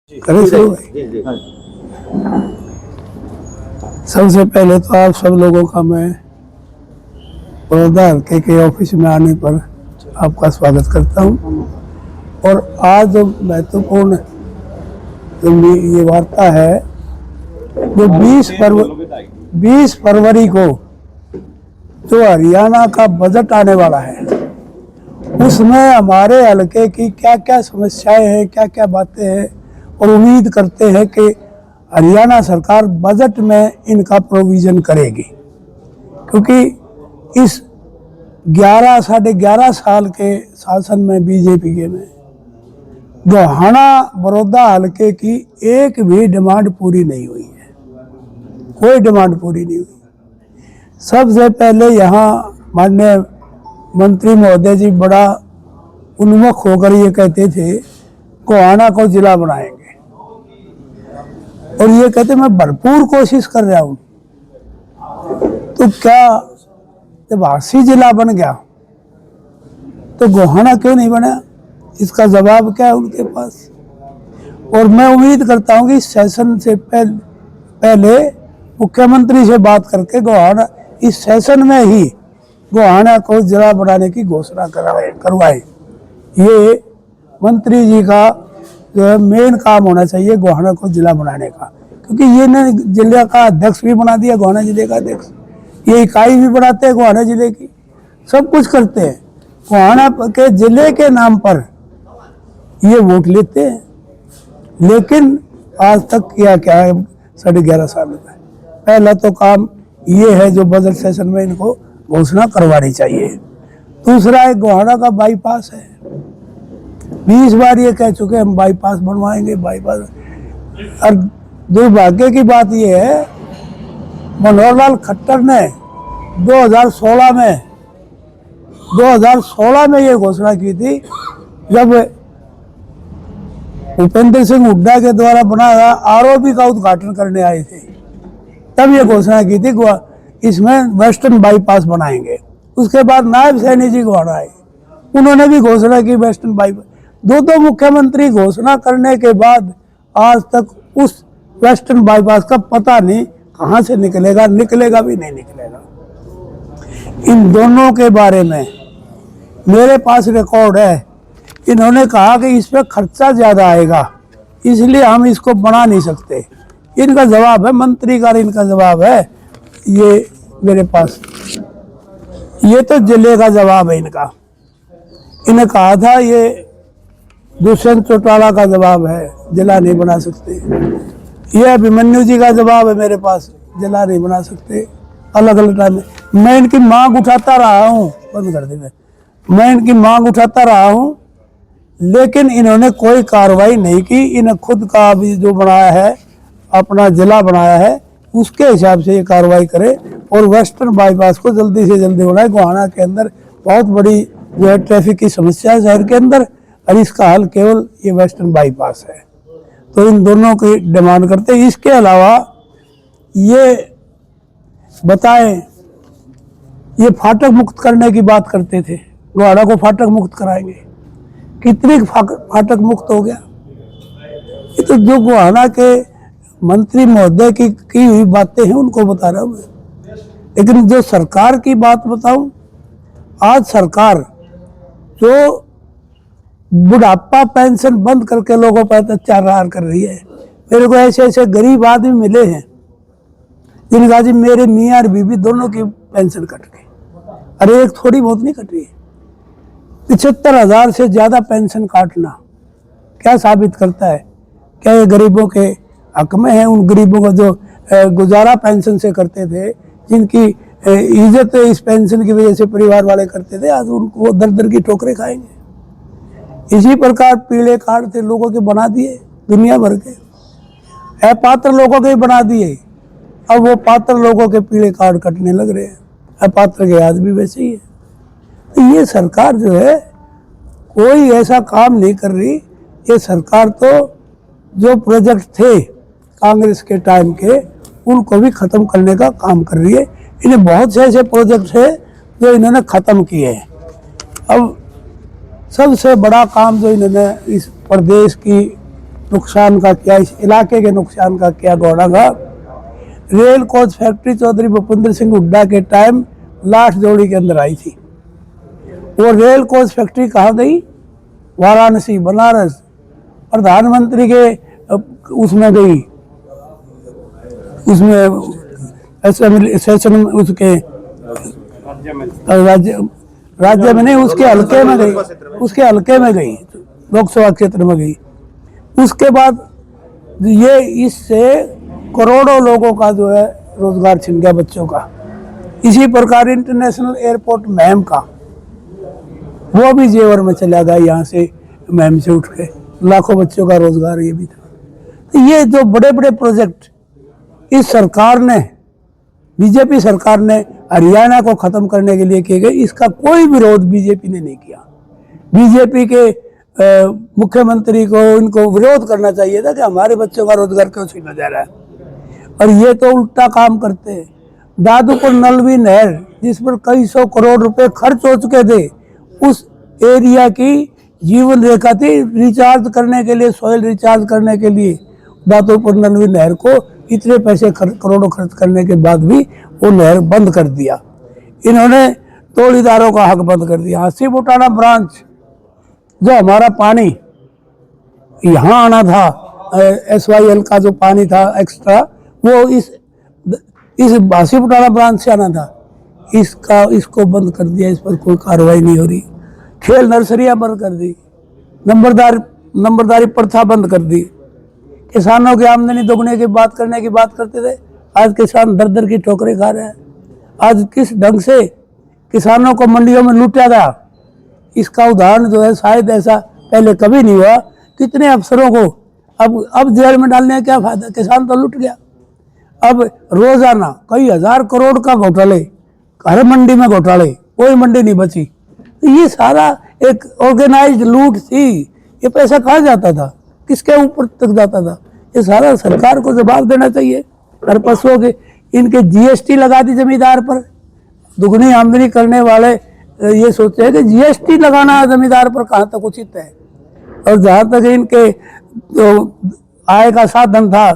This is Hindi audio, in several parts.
सबसे पहले तो आप सब लोगों का मैं बड़ौदा हल्के के ऑफिस में आने पर आपका स्वागत करता हूं। और आज जो महत्वपूर्ण ये वार्ता है जो 20 फरवरी को जो हरियाणा का बजट आने वाला है उसमें हमारे हल्के की क्या क्या समस्याएं हैं, क्या क्या बातें हैं, और उम्मीद करते हैं कि हरियाणा सरकार बजट में इनका प्रोविज़न करेगी। क्योंकि इस 11-11.5 साल के शासन में बीजेपी के में गोहाना बड़ौदा हल्के की एक भी डिमांड पूरी नहीं हुई है, कोई डिमांड पूरी नहीं हुई। सबसे पहले यहाँ माननीय मंत्री महोदय जी बड़ा उन्मुख होकर ये कहते थे गोहाना को जिला बनाएंगे, और ये कहते मैं भरपूर कोशिश कर रहा हूं। तो क्या जब आसी जिला बन गया तो गोहाना क्यों नहीं बना? इसका जवाब क्या है उनके पास। और मैं उम्मीद करता हूं कि सेशन से पहले मुख्यमंत्री से बात करके गोहाना इस सेशन में ही गोहाना को जिला बनाने की घोषणा करवाए। ये मंत्री जी का जो है मेन काम होना चाहिए गोहाना को जिला बनाने का। क्योंकि ये ने जिले का अध्यक्ष भी बना दिया, गोहाना जिले का अध्यक्ष, ये इकाई भी बनाते हैं गोहाना जिले की, सब कुछ करते हैं। गोहाना के जिले के नाम पर ये वोट लेते हैं, लेकिन आज तक किया क्या है 11.5 साल में? पहला तो काम ये है जो बजट सेशन में इनको घोषणा करवानी चाहिए। दूसरा है गोहाना का बाईपास है, 20 बार ये कह चुके हम बाईपास बनवाएंगे बाईपास। और दुर्भाग्य की बात ये है मनोहर लाल खट्टर ने 2016 में ये घोषणा की थी, जब भूपेंद्र सिंह हुड्डा के द्वारा बनाया आरओबी का उद्घाटन करने आए थे, तब ये घोषणा की थी इसमें वेस्टर्न बाईपास बनाएंगे। उसके बाद नायब सैनी जी गोहाना आए, उन्होंने भी घोषणा की वेस्टर्न बाईपास। दो मुख्यमंत्री घोषणा करने के बाद आज तक उस वेस्टर्न बाईपास का पता नहीं कहां से निकलेगा, निकलेगा भी नहीं निकलेगा। इन दोनों के बारे में मेरे पास रिकॉर्ड है। इन्होंने कहा कि इस पर खर्चा ज़्यादा आएगा, इसलिए हम इसको बना नहीं सकते। इनका जवाब है मंत्री का, इनका जवाब है ये मेरे पास, ये तो जिले का जवाब है इनका। इन्हें कहा था ये दुष्यंत चौटाला का जवाब है, जिला नहीं बना सकते। ये अभिमन्यु जी का जवाब है मेरे पास, जिला नहीं बना सकते। अलग अलग टाइम में मैं इनकी मांग उठाता रहा हूँ, बंद कर दी मैं इनकी मांग उठाता रहा हूँ, लेकिन इन्होंने कोई कार्रवाई नहीं की। इन्हें खुद का अभी जो बनाया है, अपना जिला बनाया है, उसके हिसाब से ये कार्रवाई करे और वेस्टर्न बाईपास को जल्दी से जल्दी बनाए। गोहाना के अंदर बहुत बड़ी जो है ट्रैफिक की समस्या है शहर के अंदर, और इसका हल केवल ये वेस्टर्न बाईपास है। तो इन दोनों की डिमांड करते हैं। इसके अलावा ये बताएं, ये फाटक मुक्त करने की बात करते थे, गोहाना को फाटक मुक्त कराएंगे। कितनी फाटक मुक्त हो गया? ये तो जो गोहाना के मंत्री महोदय की हुई बातें हैं उनको बता रहा हूं मैं। लेकिन जो सरकार की बात बताऊं, आज सरकार जो बुढ़ापा पेंशन बंद करके लोगों पर अत्याचार कर रही है। मेरे को ऐसे ऐसे गरीब आदमी मिले हैं जिनका जी मेरे मियाँ और बीबी दोनों की पेंशन कट गई। अरे एक थोड़ी बहुत नहीं कट रही है, 75,000 से ज्यादा पेंशन काटना क्या साबित करता है? क्या ये गरीबों के हक में है? उन गरीबों को जो गुजारा पेंशन से करते थे, जिनकी इज्जत इस पेंशन की वजह से परिवार वाले करते थे, आज उनको दर दर की ठोकरें खाएंगे। इसी प्रकार पीले कार्ड थे लोगों के बना दिए, दुनिया भर के अपात्र लोगों के बना दिए। अब वो पात्र लोगों के पीले कार्ड कटने लग रहे हैं, अपात्र के आज भी वैसे ही है। तो ये सरकार जो है कोई ऐसा काम नहीं कर रही। ये सरकार तो जो प्रोजेक्ट थे कांग्रेस के टाइम के, उनको भी ख़त्म करने का काम कर रही है। इन्हें बहुत से ऐसे प्रोजेक्ट है जो इन्होंने ख़त्म किए हैं। अब सबसे बड़ा काम जो इन्होंने इस प्रदेश की नुकसान का क्या, इस इलाके के नुकसान का क्या घोड़ा था। Rail coach factory Chaudhary Bhupendra Singh Hooda के टाइम लास्ट जोड़ी के अंदर आई थी। वो रेल कोच फैक्ट्री कहाँ गई? वाराणसी, बनारस। प्रधानमंत्री के उसमें गई, उसमें सेशन उसके राज्य में नहीं, उसके हल्के में गई, उसके हल्के में गई, लोकसभा क्षेत्र में गई। उसके बाद ये इससे करोड़ों लोगों का जो है रोजगार छिन गया बच्चों का। इसी प्रकार इंटरनेशनल एयरपोर्ट महम का, वो भी जेवर में चला गया, यहाँ से महम से उठ के लाखों बच्चों का रोजगार ये भी था। तो ये जो बड़े बड़े प्रोजेक्ट इस सरकार ने, बीजेपी सरकार ने हरियाणा को खत्म करने के लिए किए गए, इसका कोई विरोध बीजेपी ने नहीं किया। बीजेपी के मुख्यमंत्री को इनको विरोध करना चाहिए था कि हमारे बच्चों का रोजगार क्यों छीना जा रहा है, और ये तो उल्टा काम करते हैं। दादूपुर नलवी नहर जिस पर कई सौ करोड़ रुपए खर्च हो चुके थे, उस एरिया की जीवन रेखा थी रिचार्ज करने के लिए, सॉइल रिचार्ज करने के लिए। दादूपुर नलवी नहर को इतने पैसे करोड़ों खर्च करने के बाद भी वो नहर बंद कर दिया। इन्होंने तोड़ीदारों का हक बंद कर दिया। हासी बुटाना ब्रांच, जो हमारा पानी यहाँ आना था, SYL का जो पानी था एक्स्ट्रा, वो इस हासी बुटाना ब्रांच से आना था, इसको बंद कर दिया। इस पर कोई कार्रवाई नहीं हो रही। खेल नर्सरियाँ बंद कर दी, नंबरदारी प्रथा बंद कर दी। किसानों की आमदनी दोगुने की बात करने की बात करते थे, आज किसान दर दर की ठोकरें खा रहे हैं। आज किस ढंग से किसानों को मंडियों में लूटा गया, इसका उदाहरण जो है शायद ऐसा पहले कभी नहीं हुआ। कितने अफसरों को अब जेल में डालने का क्या फायदा, किसान तो लूट गया। अब रोजाना कई हजार करोड़ का घोटाले, हर मंडी में घोटाले, कोई मंडी नहीं बची। तो ये सारा एक ऑर्गेनाइज्ड लूट थी। ये पैसा कहाँ जाता था, किसके ऊपर तक जाता था? ये सारा सरकार को जवाब देना चाहिए। हर पशुओं के इनके GST लगा दी जमींदार पर। दुगनी आमदनी करने वाले ये सोचते हैं कि GST लगाना जमींदार पर कहाँ तक उचित है। और जहाँ तक इनके आय का साधन था,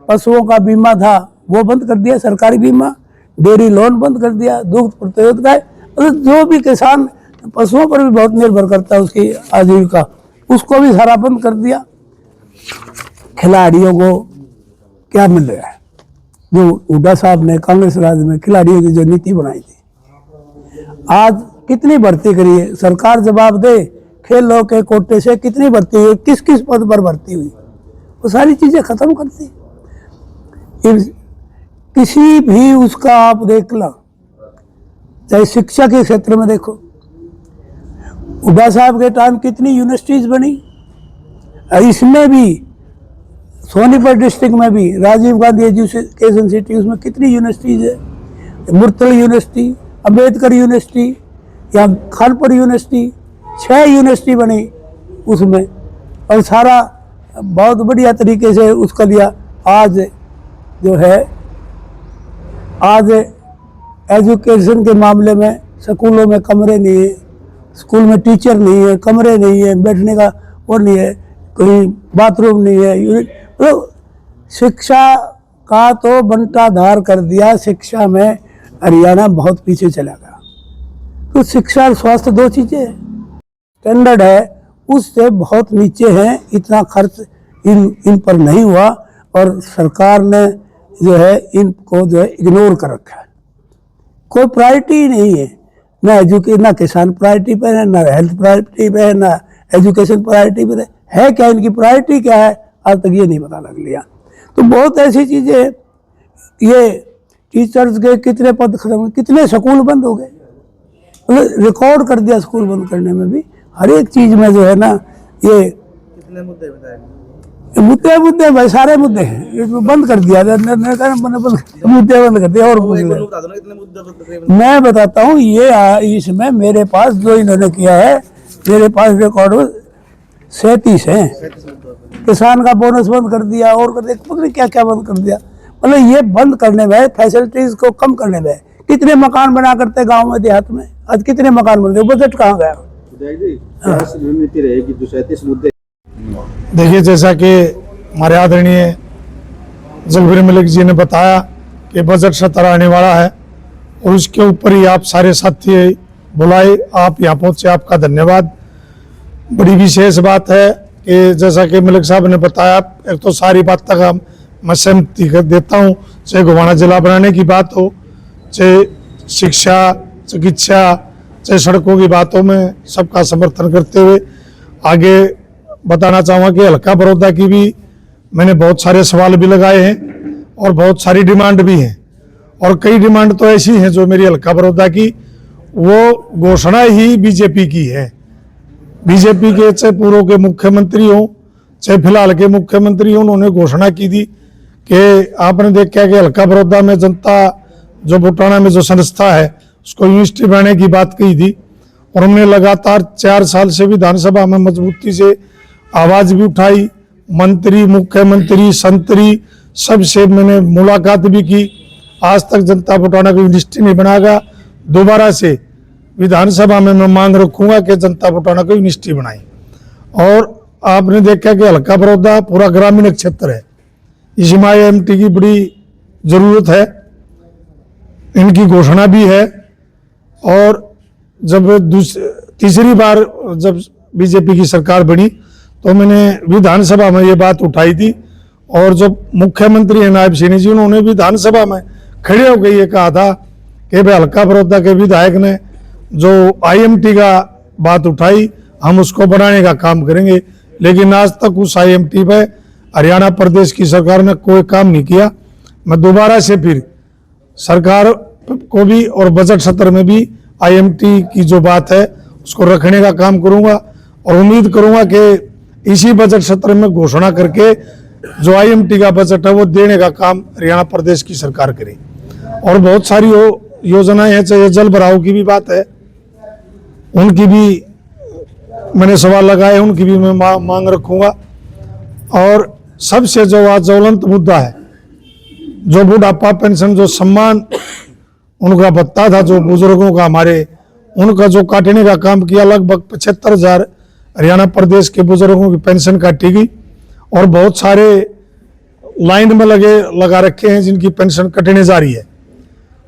पशुओं का बीमा था, वो बंद कर दिया, सरकारी बीमा। डेयरी लोन बंद कर दिया, दुग्ध प्रतियोगिता, मतलब जो भी किसान पशुओं पर भी बहुत निर्भर करता है उसकी आजीविका, उसको भी सारा बंद कर दिया। खिलाड़ियों को क्या मिल रहा है? जो हुड्डा साहब ने कांग्रेस राज में खिलाड़ियों की जो नीति बनाई थी, आज कितनी भर्ती करी है सरकार? जवाब दे। खेलों के कोटे से कितनी भर्ती हुई, किस किस पद पर भर्ती हुई, वो सारी चीजें खत्म कर दी। किसी भी उसका आप देख लो, चाहे शिक्षा के क्षेत्र में देखो, हुड्डा साहब के टाइम कितनी यूनिवर्सिटीज बनी। इसमें भी सोनीपत डिस्ट्रिक्ट में भी राजीव गांधी एजुकेशन सिटी, उसमें कितनी यूनिवर्सिटीज है। मुर्तल यूनिवर्सिटी, अम्बेडकर यूनिवर्सिटी, यहाँ खानपुर यूनिवर्सिटी, 6 यूनिवर्सिटी बनी उसमें, और सारा बहुत बढ़िया तरीके से उसका लिया। आज जो है, आज एजुकेशन के मामले में स्कूलों में कमरे नहीं है, स्कूल में टीचर नहीं है, कमरे नहीं है, बैठने का वो नहीं है, कोई बाथरूम नहीं है। तो शिक्षा का तो बंटाधार कर दिया। शिक्षा में हरियाणा बहुत पीछे चला गया। तो शिक्षा और स्वास्थ्य दो चीजें स्टैंडर्ड है, उससे बहुत नीचे हैं। इतना खर्च इन पर नहीं हुआ, और सरकार ने जो है इनको जो है इग्नोर कर रखा है। कोई प्रायोरिटी नहीं है, ना किसान प्रायोरिटी पे है, ना हेल्थ प्रायोरिटी पे है, ना एजुकेशन प्रायोरिटी पे है। क्या इनकी प्रायोरिटी क्या है, आज तक ये नहीं पता लग लिया। तो बहुत ऐसी चीजें, ये टीचर्स के कितने पद खत्म, कितने स्कूल बंद हो गए, मतलब रिकॉर्ड कर दिया स्कूल बंद करने में भी। हर एक चीज में जो है ना, ये कितने मुद्दे बताए, मुद्दे भाई सारे मुद्दे हैं, बंद कर दिया, मुद्दे बंद कर दिया। और मैं बताता हूँ, ये इसमें मेरे पास जो इन्होंने किया है, मेरे पास रिकॉर्ड 37 है। किसान का बोनस बंद कर दिया, और कर दिया, क्या क्या बंद कर दिया। मतलब ये बंद करने में, फैसिलिटीज को कम करने में, कितने मकान बना करते गाँव में देहात में, आज कितने मकान बन रहे, बजट कहाँ गया? रणनीति रहेगी जो 37 मुद्दे देखिए, जैसा कि हमारे आदरणीय जलवीर मलिक जी ने बताया कि बजट सत्र आने वाला है और उसके ऊपर ही आप सारे साथी बुलाए, आप यहाँ पहुँचे, आपका धन्यवाद। बड़ी विशेष बात है कि जैसा कि मलिक साहब ने बताया, एक तो सारी बात तक मैं सहमति कर देता हूँ, चाहे गोवाना जिला बनाने की बात हो, चाहे शिक्षा, चिकित्सा, चाहे सड़कों की बातों में सबका समर्थन करते हुए आगे बताना चाहूँगा कि हल्का बड़ौदा की भी मैंने बहुत सारे सवाल भी लगाए हैं और बहुत सारी डिमांड भी हैं, और कई डिमांड तो ऐसी हैं जो मेरी हल्का बड़ौदा की वो घोषणा ही बीजेपी की है। बीजेपी के चाहे पूर्व के मुख्यमंत्री हों, चाहे फिलहाल के मुख्यमंत्री हों, उन्होंने घोषणा की थी कि आपने देखा कि हल्का बड़ौदा में जनता जो बुटाना में जो संस्था है उसको यूनिवर्सिटी बनाने की बात कही थी, और हमने लगातार 4 साल से विधानसभा में मजबूती से आवाज भी उठाई। मंत्री, मुख्यमंत्री, संतरी सबसे मैंने मुलाकात भी की। आज तक जनता बुटाना को यूनिवर्सिटी नहीं बनाएगा। दोबारा से विधानसभा में मैं मांग रखूंगा कि जनता बुटाना को यूनिवर्सिटी बनाए। और आपने देखा कि हल्का बड़ौदा पूरा ग्रामीण क्षेत्र है, इसमें IMT की बड़ी जरूरत है, इनकी घोषणा भी है। और जब तीसरी बार जब बीजेपी की सरकार बनी तो मैंने विधानसभा में ये बात उठाई थी, और जब मुख्यमंत्री है नायब सिंह जी, उन्होंने विधानसभा में खड़े होकर ये कहा था कि भाई हल्का बड़ौदा के विधायक ने जो IMT का बात उठाई, हम उसको बनाने का काम करेंगे। लेकिन आज तक उस IMT पे हरियाणा प्रदेश की सरकार ने कोई काम नहीं किया। मैं दोबारा से फिर सरकार को भी और बजट सत्र में भी IMT की जो बात है उसको रखने का काम करूंगा, और उम्मीद करूंगा कि इसी बजट सत्र में घोषणा करके जो IMT का बजट है वो देने का काम हरियाणा प्रदेश की सरकार करे। और बहुत सारी योजनाएं हैं, चाहे जल भराव की भी बात है, उनकी भी मैंने सवाल लगाए, उनकी भी मैं मांग रखूंगा। और सबसे जो आज ज्वलंत मुद्दा है, जो बुढ़ापा पेंशन, जो सम्मान उनका भत्ता था जो बुजुर्गों का, हमारे उनका जो काटने का काम किया, लगभग 75,000 हरियाणा प्रदेश के बुजुर्गों की पेंशन काटी गई, और बहुत सारे लाइन में लगा रखे हैं जिनकी पेंशन कटने जा रही है।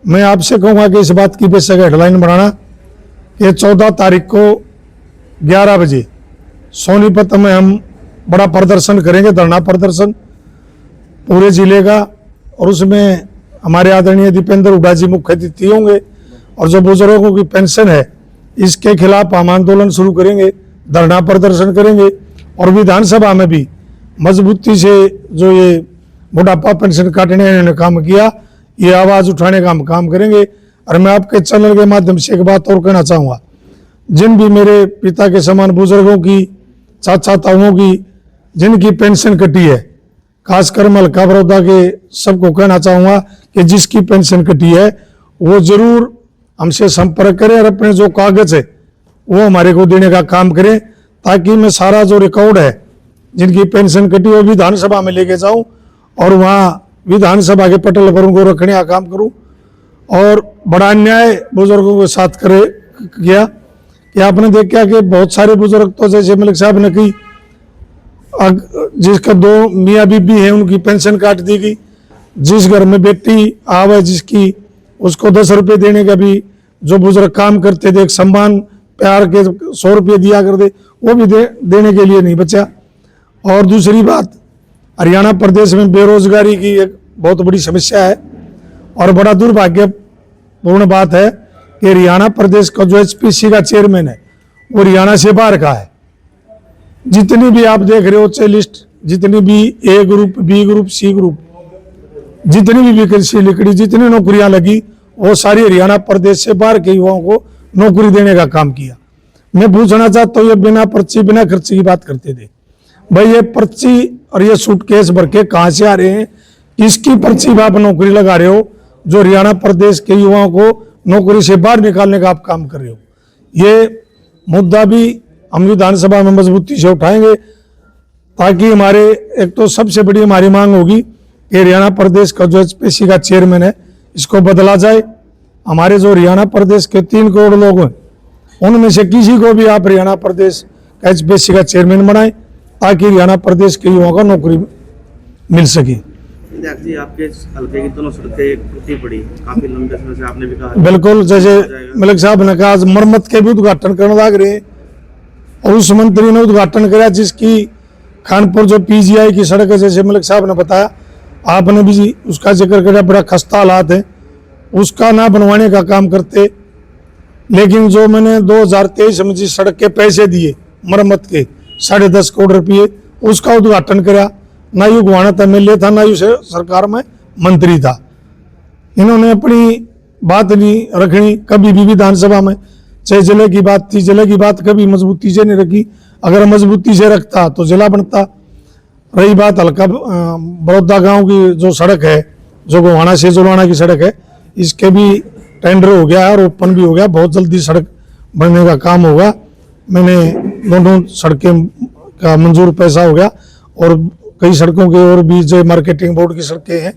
मैं आपसे कहूँगा कि इस बात की बेशक हेडलाइन बनाना कि 14 तारीख को 11 बजे सोनीपत में हम बड़ा प्रदर्शन करेंगे, धरना प्रदर्शन पूरे जिले का, और उसमें हमारे आदरणीय दीपेंद्र हुड्डा जी मुख्य अतिथि होंगे। और जो बुजुर्गों की पेंशन है इसके खिलाफ हम आंदोलन शुरू करेंगे, धरना प्रदर्शन करेंगे, और विधानसभा में भी मजबूती से जो ये बुढ़ापा पेंशन काटने ने काम किया, ये आवाज उठाने का हम काम करेंगे। और मैं आपके चैनल के माध्यम से एक बात और कहना चाहूँगा, जिन भी मेरे पिता के समान बुजुर्गों की, चाचा ताऊओं की जिनकी पेंशन कटी है, खासकर मैं हल्का बड़ौदा के सबको कहना चाहूँगा कि जिसकी पेंशन कटी है वो जरूर हमसे संपर्क करें और अपने जो कागज है वो हमारे को देने का काम करें, ताकि मैं सारा जो रिकॉर्ड है जिनकी पेंशन कटी वो विधानसभा में लेके जाऊं और वहाँ विधानसभा के पटल पर उनको रखने का काम करूं। और बड़ा अन्याय बुजुर्गों के साथ किया कि आपने देखा कि बहुत सारे बुजुर्ग तो जैसे मलिक साहब ने की, जिसका 2 मियाँ बीबी है उनकी पेंशन काट दी गई, जिस घर में बेटी आवे जिसकी उसको 10 रुपये देने का भी, जो बुजुर्ग काम करते थे एक सम्मान प्यार के 100 रुपये दिया कर दे, वो भी देने के लिए नहीं बचा। और दूसरी बात, हरियाणा प्रदेश में बेरोजगारी की एक बहुत बड़ी समस्या है, और बड़ा दुर्भाग्यपूर्ण बात है कि हरियाणा प्रदेश का जो HPC का चेयरमैन है वो हरियाणा से बाहर का है। जितनी भी आप देख रहे हो चाहे लिस्ट, जितनी भी A group, B group, C group, जितनी भी वैकेंसी निकली, जितनी नौकरियां लगी, वो सारी हरियाणा प्रदेश से बाहर के युवाओं को नौकरी देने का काम किया। मैं पूछना चाहता हूँ, ये बिना पर्ची बिना खर्चे की बात करते थे, भाई ये पर्ची और ये सूटकेस भर के कहाँ से आ रहे हैं? किसकी पर्ची पर आप नौकरी लगा रहे हो जो हरियाणा प्रदेश के युवाओं को नौकरी से बाहर निकालने का आप काम कर रहे हो? ये मुद्दा भी हम विधानसभा में मजबूती से उठाएंगे, ताकि हमारे एक तो सबसे बड़ी हमारी मांग होगी कि हरियाणा प्रदेश का जो HPC का चेयरमैन है इसको बदला जाए। हमारे जो हरियाणा प्रदेश के 3 करोड़ लोग हैं उनमें से किसी को भी आप हरियाणा प्रदेश का HPC का चेयरमैन बनाएं, ताकि हरियाणा प्रदेश के युवाओं को नौकरी मिल सके। विधायक जी, आपके हल्के की दोनों सड़कें टूटी पड़ी, काफी लंबे समय से आपने भी कहा बिल्कुल, जैसे मलिक साहब ने कहा, आज मरम्मत के भी उद्घाटन करने लग रहे हैं और उस मंत्री ने उद्घाटन किया जिसकी खानपुर जो पीजीआई की सड़क है, जैसे मलिक साहब ने बताया, आपने भी उसका जिक्र किया, बड़ा खस्ता हालात है, उसका ना बनवाने का काम करते। लेकिन जो मैंने 2023 में जिस सड़क के पैसे दिए मरम्मत के 10.5 करोड़ रुपये, उसका उद्घाटन करा, ना यू गुवाना था एमएलए था, ना यू सरकार में मंत्री था। इन्होंने अपनी बात नहीं रखनी कभी भी विधानसभा में, चाहे जिले की बात थी, जिले की बात कभी मजबूती से नहीं रखी। अगर मजबूती से रखता तो जिला बनता। रही बात हल्का बड़ौदा गांव की जो सड़क है, जो गोहाना से जुलवाना की सड़क है, इसके भी टेंडर हो गया है और ओपन भी हो गया, बहुत जल्दी सड़क बनने का काम होगा। मैंने दोनों सड़कें का मंजूर पैसा हो गया और कई सड़कों के और भी जो मार्केटिंग बोर्ड की सड़कें हैं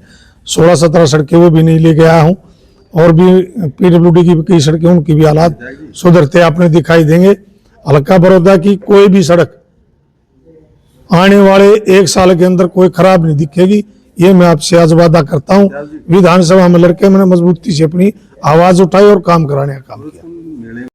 16-17 सड़कें वो भी नहीं ले गया हूँ, और भी पीडब्ल्यूडी की भी कई सड़कें, उनकी भी हालात सुधरते आपने दिखाई देंगे। हल्का बड़ौदा की कोई भी सड़क आने वाले 1 साल के अंदर कोई खराब नहीं दिखेगी, ये मैं आपसे आज वादा करता हूँ। विधानसभा में लड़के मैंने मजबूती से अपनी आवाज उठाई और काम कराने का काम किया।